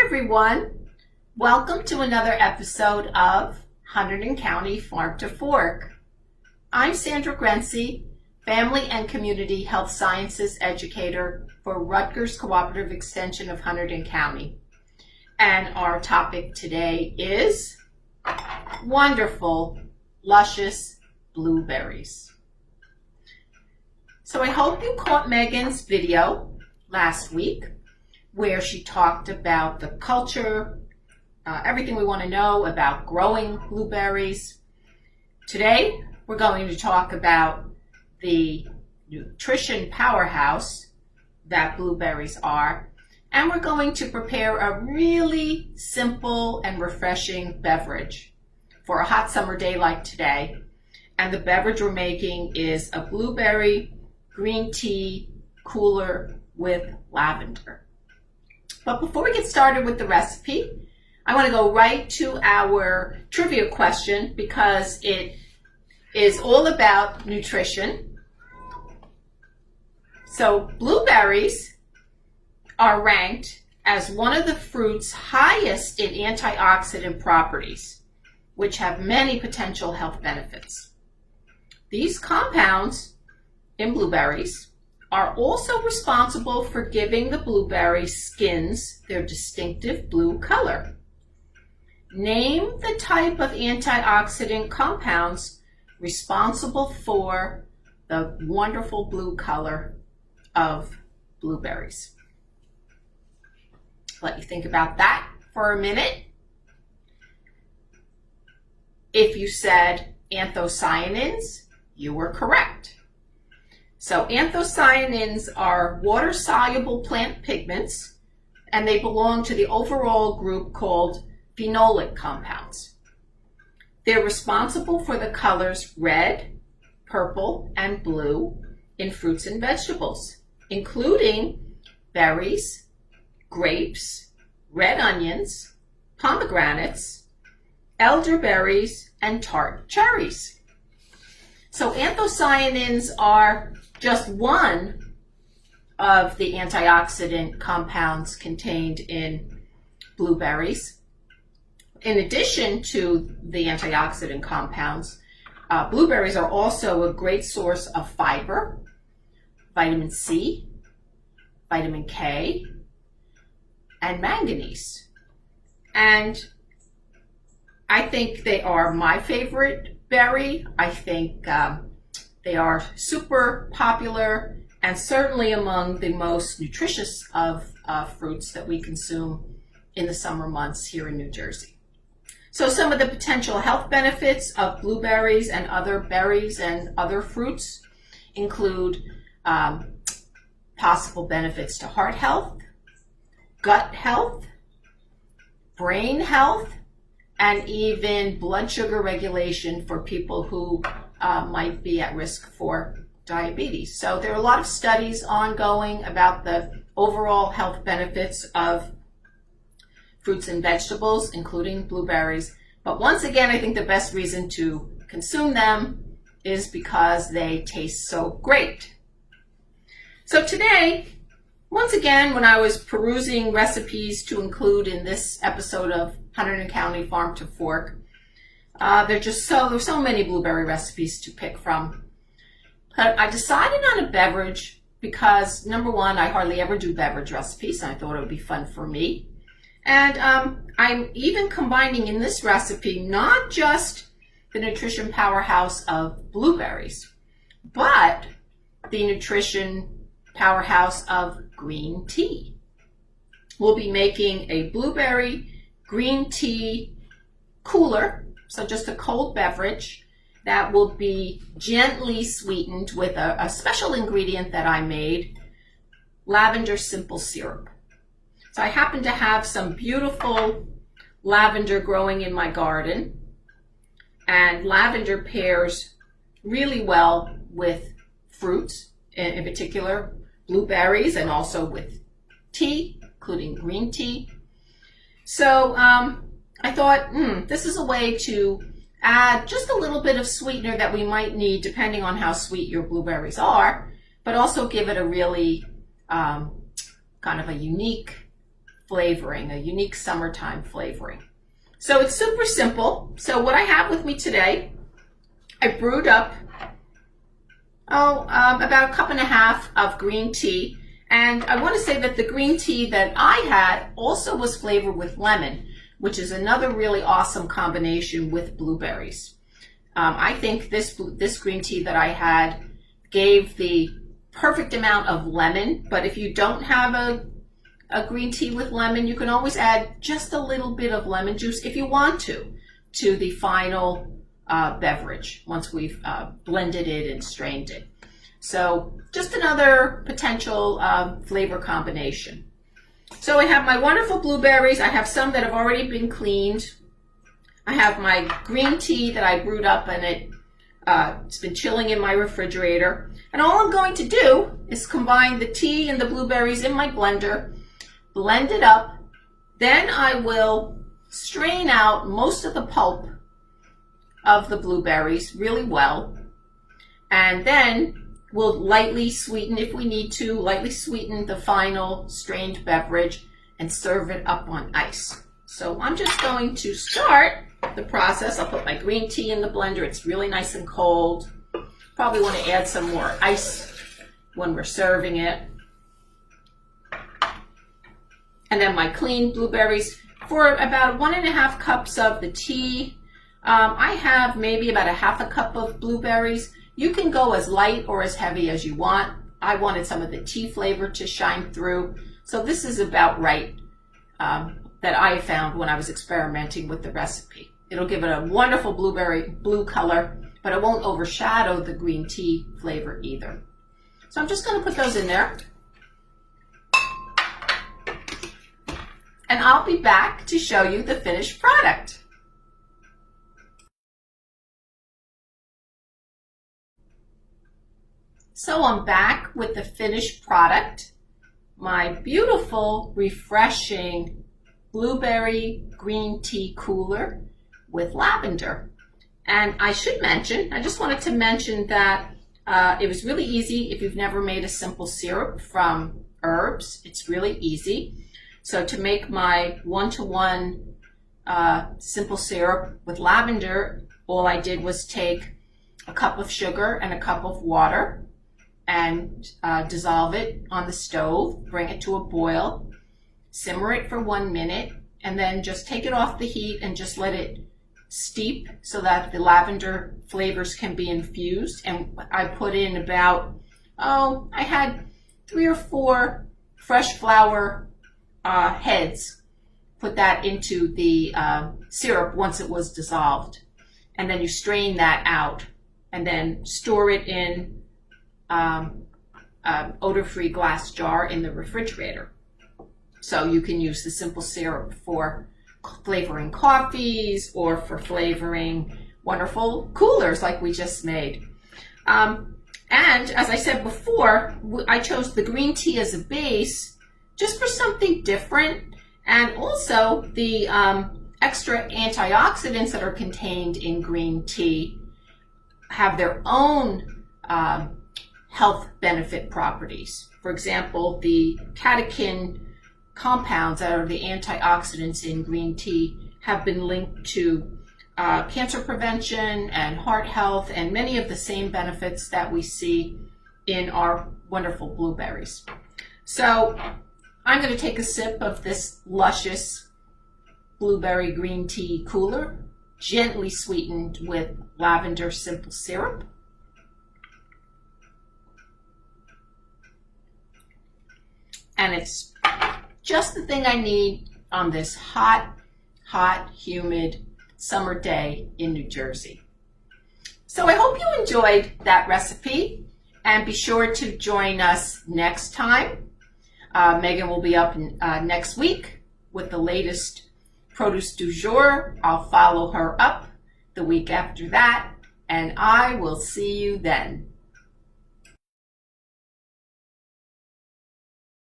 everyone. Welcome to another episode of Hunterdon County Farm to Fork. I'm Sandra, Family and Community Health Sciences Educator for Rutgers Cooperative Extension of Hunterdon County. And our topic today is wonderful, luscious blueberries. So I hope you caught Megan's video last week where she talked about the culture, everything we want to know about growing blueberries. Today, we're going to talk about the nutrition powerhouse that blueberries are, and we're going to prepare a really simple and refreshing beverage for a hot summer day like today. And the beverage we're making is a blueberry green tea cooler with lavender. But before we get started with the recipe, I want to go right to our trivia question because it is all about nutrition. So blueberries are ranked as one of the fruit's highest in antioxidant properties, which have many potential health benefits. These compounds in blueberries are also responsible for giving the blueberry skins their distinctive blue color. Name the type of antioxidant compounds responsible for the wonderful blue color of blueberries. Let you think about that for a minute. If you said anthocyanins, you were correct. So anthocyanins are water-soluble plant pigments, and they belong to the overall group called phenolic compounds. They're responsible for the colors red, purple, and blue in fruits and vegetables, including berries, grapes, red onions, pomegranates, elderberries, and tart cherries. So anthocyanins are just one of the antioxidant compounds contained in blueberries. In addition to the antioxidant compounds, blueberries are also a great source of fiber, vitamin C, vitamin K, and manganese. And I think they are my favorite berry. I think they are super popular and certainly among the most nutritious of fruits that we consume in the summer months here in New Jersey. So some of the potential health benefits of blueberries and other berries and other fruits include possible benefits to heart health, gut health, brain health, and even blood sugar regulation for people who might be at risk for diabetes. So there are a lot of studies ongoing about the overall health benefits of fruits and vegetables, including blueberries. But once again, I think the best reason to consume them is because they taste so great. So today, once again, when I was perusing recipes to include in this episode of Hunterdon County Farm to Fork, there's so many blueberry recipes to pick from. But I decided on a beverage because, number one, I hardly ever do beverage recipes, and I thought it would be fun for me. And I'm even combining in this recipe not just the nutrition powerhouse of blueberries, but the nutrition powerhouse of green tea. We'll be making a blueberry green tea cooler, so just a cold beverage that will be gently sweetened with a special ingredient that I made, lavender simple syrup. So I happen to have some beautiful lavender growing in my garden, and lavender pairs really well with fruits, in particular blueberries, and also with tea, including green tea. So I thought, this is a way to add just a little bit of sweetener that we might need depending on how sweet your blueberries are, but also give it a really kind of a unique flavoring, a unique summertime flavoring. So it's super simple. So what I have with me today, I brewed up about a cup and a half of green tea. And I want to say that the green tea that I had also was flavored with lemon, which is another really awesome combination with blueberries. I think this green tea that I had gave the perfect amount of lemon, but if you don't have a green tea with lemon, you can always add just a little bit of lemon juice if you want to the final beverage once we've blended it and strained it. So just another potential flavor combination. So I have my wonderful blueberries. I have some that have already been cleaned. I have my green tea that I brewed up, and it's been chilling in my refrigerator. And all I'm going to do is combine the tea and the blueberries in my blender, blend it up. Then I will strain out most of the pulp of the blueberries really well. And then we'll lightly sweeten, if we need to, lightly sweeten the final strained beverage and serve it up on ice. So I'm just going to start the process. I'll put my green tea in the blender. It's really nice and cold. Probably want to add some more ice when we're serving it. And then my clean blueberries. For about 1.5 cups of the tea, I have maybe about 1/2 cup of blueberries. You can go as light or as heavy as you want. I wanted some of the tea flavor to shine through. So this is about right that I found when I was experimenting with the recipe. It'll give it a wonderful blueberry blue color, but it won't overshadow the green tea flavor either. So I'm just going to put those in there. And I'll be back to show you the finished product. So I'm back with the finished product, my beautiful, refreshing blueberry green tea cooler with lavender. And I just wanted to mention that it was really easy. If you've never made a simple syrup from herbs, it's really easy. So to make my 1-to-1 simple syrup with lavender, all I did was take a cup of sugar and a cup of water and dissolve it on the stove, bring it to a boil, simmer it for 1 minute, and then just take it off the heat and just let it steep so that the lavender flavors can be infused. And I put in about, I had 3 or 4 fresh flower heads. Put that into the syrup once it was dissolved. And then you strain that out and then store it in odor-free glass jar in the refrigerator. So you can use the simple syrup for flavoring coffees or for flavoring wonderful coolers like we just made. And as I said before, I chose the green tea as a base just for something different, and also the extra antioxidants that are contained in green tea have their own health benefit properties. For example, the catechin compounds that are the antioxidants in green tea have been linked to cancer prevention and heart health and many of the same benefits that we see in our wonderful blueberries. So I'm going to take a sip of this luscious blueberry green tea cooler, gently sweetened with lavender simple syrup. And it's just the thing I need on this hot, humid summer day in New Jersey. So I hope you enjoyed that recipe, and be sure to join us next time. Megan will be up next week with the latest produce du jour. I'll follow her up the week after that, and I will see you then.